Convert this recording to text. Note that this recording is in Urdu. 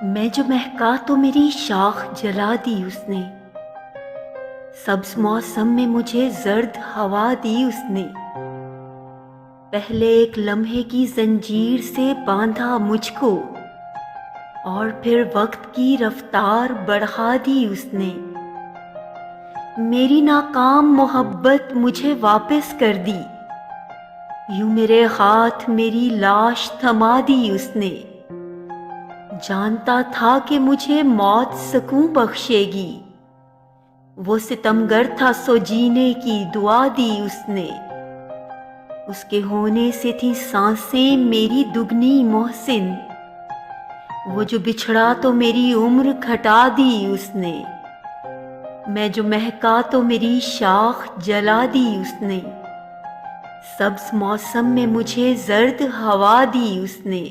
میں جو مہکا تو میری شاخ جلا دی اس نے، سبز موسم میں مجھے زرد ہوا دی اس نے، پہلے ایک لمحے کی زنجیر سے باندھا مجھ کو اور پھر وقت کی رفتار بڑھا دی اس نے، میری ناکام محبت مجھے واپس کر دی، یوں میرے ہاتھ میری لاش تھما دی اس نے، جانتا تھا کہ مجھے موت سکون بخشے گی، وہ ستمگر تھا سو جینے کی دعا دی اس نے، اس کے ہونے سے تھی سانسیں میری دگنی محسن، وہ جو بچھڑا تو میری عمر گھٹا دی اس نے، میں جو مہکا تو میری شاخ جلا دی اس نے، سبز موسم میں مجھے زرد ہوا دی اس نے۔